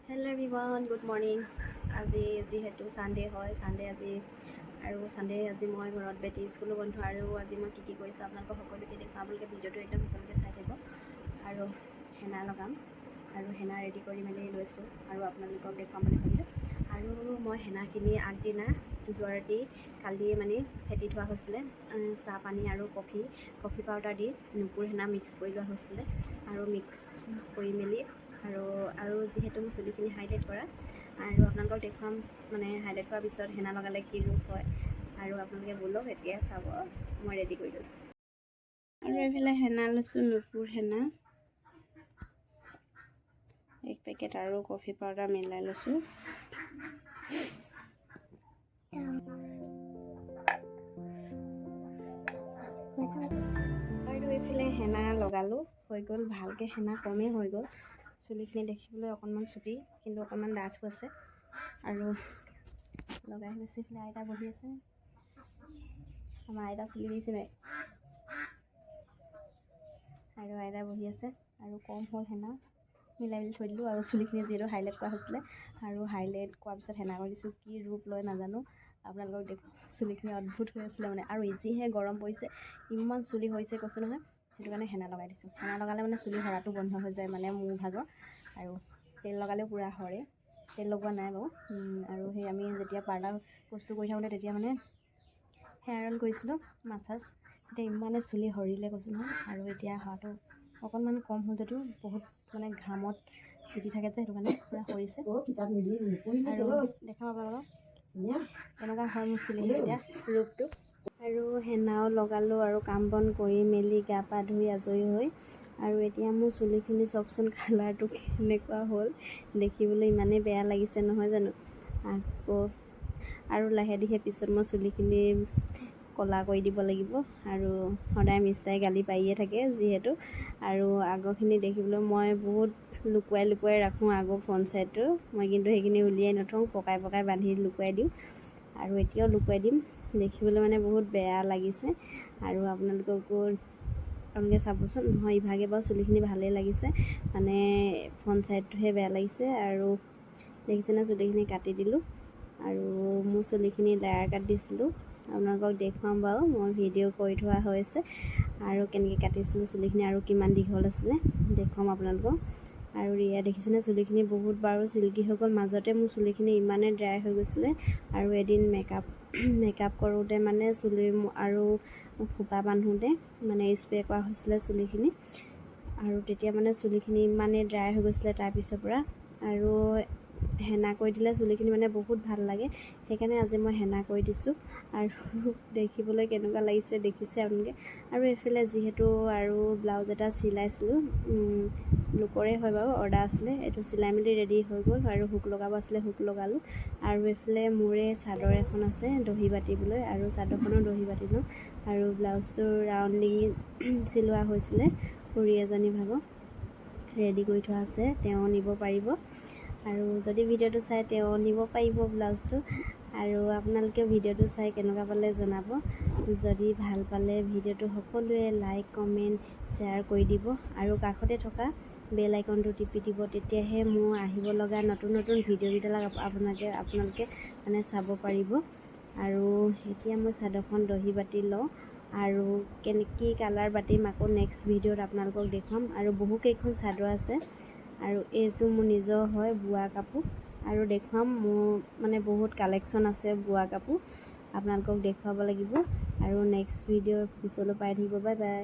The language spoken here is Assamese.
Hello' everyone, good morning. আজি যিহেতু ছানডে হয়, ছানডে আজি মই ঘৰত বেটী স্কুলো বন্ধ। আৰু আজি মই কি কৰিছোঁ আপোনালোকক সকলোকে দেখুৱাম। আপোনালোকে ভিডিঅ'টো একদম সকলোকে চাই থাকিব। আৰু হেনা লগাম আৰু হেনা ৰেডি কৰি মেলি লৈছোঁ আৰু আপোনালোকক দেখুৱাম বুলি ভাবিলোঁ। আৰু মই হেনাখিনি আগদিনা যোৱা ৰাতি কালিয়ে মানে ফেটি থোৱা হৈছিলে। চাহ পানী আৰু কফি পাউডাৰ দি নুপুৰ হেনা মিক্স কৰি লোৱা হৈছিলে। আৰু মিক্স কৰি মেলি আৰু যিহেতু মোৰ চুলিখিনি হাইলাইট কৰা, আৰু আপোনালোকক দেখুৱাম মানে হাইলাইট কৰাৰ পিছত হেনা লগালে কি ৰূপ হয়। আৰু আপোনালোকে ব'লক এতিয়া চাব, মই ৰেডি কৰি লৈছোঁ। আৰু এইফালে হেনা লৈছোঁ, নুপুৰ হেনা 1 পেকেট আৰু কফি পাউডাৰ মিলাই লৈছোঁ। আৰু এইফালে হেনা লগালোঁ, হৈ গ'ল ভালকৈ। হেনা কমেই হৈ গ'ল। চুলিখিনি দেখিবলৈ অকণমান চুটি, কিন্তু অকণমান ডাঠ হৈছে। আৰু লগাই হৈছে। এইফালে আইতা বহি আছে, আমাৰ আইতা চুলি দিছে নাই। আৰু আইতা বহি আছে। আৰু কম হ'ল হেনা, মিলাই মেলি থৈ দিলোঁ। আৰু চুলিখিনি যিহেতু হাইলাইট কৰা হৈছিলে, আৰু হাইলাইট কৰাৰ পিছত হেনা কৰি দিছোঁ। কি ৰূপ লয় নাজানো, আপোনালোকক দেখোঁ। চুলিখিনি অদ্ভুত হৈ আছিলে মানে। আৰু যিহে গৰম পৰিছে, ইমান চুলি হৈছে কৈছোঁ নহয়। সেইটো কাৰণে হেনা লগাই দিছোঁ। হেনা লগালে মানে চুলি সৰাটো বন্ধ হৈ যায় মানে মোৰ ভাগৰ। আৰু তেল লগালেও পূৰা সৰে। তেল লগোৱা নাই বাৰু। আৰু সেই আমি যেতিয়া পাৰ্লাৰ কষ্ট কৰি থাকোঁতে তেতিয়া মানে হেয়াৰ অইল কৰিছিলোঁ, মাছাজ। এতিয়া ইমানে চুলি সৰিলে কৈছোঁ নহয়। আৰু এতিয়া হোৱাটো অকণমান কম হ'ল যদিও বহুত মানে ঘামত তিতি থাকে যে, সেইটো কাৰণে পূৰা সৰিছে। আৰু দেখাম আপোনালোকক কেনেকুৱা হয় মোৰ চুলিখিনি এতিয়া ৰূপটো। আৰু হেনাও লগালোঁ আৰু কাম বন কৰি মেলি গা পা ধুই আজৰি হৈ। আৰু এতিয়া মোৰ চুলিখিনি চাওকচোন, কালাৰটো কেনেকুৱা হ'ল। দেখিবলৈ ইমানেই বেয়া লাগিছে নহয় জানো। আকৌ আৰু লাহে ধীৰে পিছত মই চুলিখিনি ক'লা কৰি দিব লাগিব। আৰু সদায় মিষ্টাৰে গালি পাৰিয়ে থাকে যিহেতু। আৰু আগৰখিনি দেখিবলৈ মই বহুত লুকুৱাই ৰাখোঁ, আগৰ ফ্ৰণ্ট ছাইডটো। মই কিন্তু সেইখিনি উলিয়াই নথওঁ, পকাই বান্ধি লুকুৱাই দিওঁ। আৰু এতিয়াও লুকুৱাই দিম। দেখিবলৈ মানে বহুত বেয়া লাগিছে। আৰু আপোনালোকে চাবচোন। নহয়, ইভাগে বাৰু চুলিখিনি ভালেই লাগিছে, মানে ফ্ৰণ্ট ছাইডটোহে বেয়া লাগিছে। আৰু দেখিছেনে, চুলিখিনি কাটি দিলোঁ। আৰু মোৰ চুলিখিনি লেয়াৰ কাট দিছিলোঁ, আপোনালোকক দেখুৱাম বাৰু। মই ভিডিঅ' কৰি থোৱা হৈছে। আৰু কেনেকৈ কাটিছিলোঁ চুলিখিনি, আৰু কিমান দীঘল আছিলে দেখুৱাম আপোনালোকক। আৰু এয়া দেখিছেনে, চুলিখিনি বহুত বাৰু চিল্কি হৈ গ'ল। মাজতে মোৰ চুলিখিনি ইমানেই ড্ৰাই হৈ গৈছিলে। আৰু এদিন মেকআপ কৰোঁতে মানে চুলি আৰু খোপা বান্ধোঁতে মানে স্প্ৰে কৰা হৈছিলে চুলিখিনি। আৰু তেতিয়া মানে চুলিখিনি ইমানেই ড্ৰাই হৈ গৈছিলে তাৰপিছৰ পৰা। আৰু হেনা কৰি দিলে চুলিখিনি মানে বহুত ভাল লাগে। সেইকাৰণে আজি মই হেনা কৰি দিছোঁ। আৰু দেখিবলৈ কেনেকুৱা লাগিছে দেখিছে আপোনালোকে। আৰু এইফালে যিহেতু আৰু ব্লাউজ এটা চিলাইছিলোঁ, লোকৰে হয় বাৰু, অৰ্ডাৰ আছিলে। এইটো চিলাই মেলি ৰেডি হৈ গ'ল। আৰু হুক লগাব আছিলে, হুক লগালোঁ। আৰু এইফালে মোৰে চাদৰ এখন আছে দহি বাতিবলৈ, আৰু চাদৰখনো দহি বাতি লওঁ। আৰু ব্লাউজটো ৰাউণ্ড ডিঙি চিলোৱা হৈছিলে, খুৰী এজনী ভাগৰ ৰেডি কৰি থোৱা আছে, তেওঁ নিব পাৰিব। আৰু যদি ভিডিঅ'টো চাই তেওঁ নিব পাৰিব ব্লাউজটো। আৰু আপোনালোকে ভিডিঅ'টো চাই কেনেকুৱা পালে জনাব। যদি ভাল পালে ভিডিঅ'টো সকলোৱে লাইক কমেণ্ট শ্বেয়াৰ কৰি দিব। আৰু কাষতে থকা বেল আইকনটো টিপি দিব, তেতিয়াহে মোৰ আহিব লগা নতুন ভিডিঅ'বিলাক আপোনালোকে মানে চাব পাৰিব। আৰু এতিয়া মই চাদৰখন দহি বাতি লওঁ। আৰু কি কালাৰ বাতিম আকৌ নেক্সট ভিডিঅ'ত আপোনালোকক দেখুৱাম। আৰু বহুকেইখন চাদৰ আছে। আৰু এইযোৰ মোৰ নিজৰ হয়, বোৱা কাপোৰ। আৰু দেখুৱাম, মোৰ মানে বহুত কালেকশ্যন আছে বোৱা কাপোৰ, আপোনালোকক দেখুৱাব লাগিব। আৰু নেক্সট ভিডিঅ'ৰ পিছলৈ পাই থাকিব। Bye bye.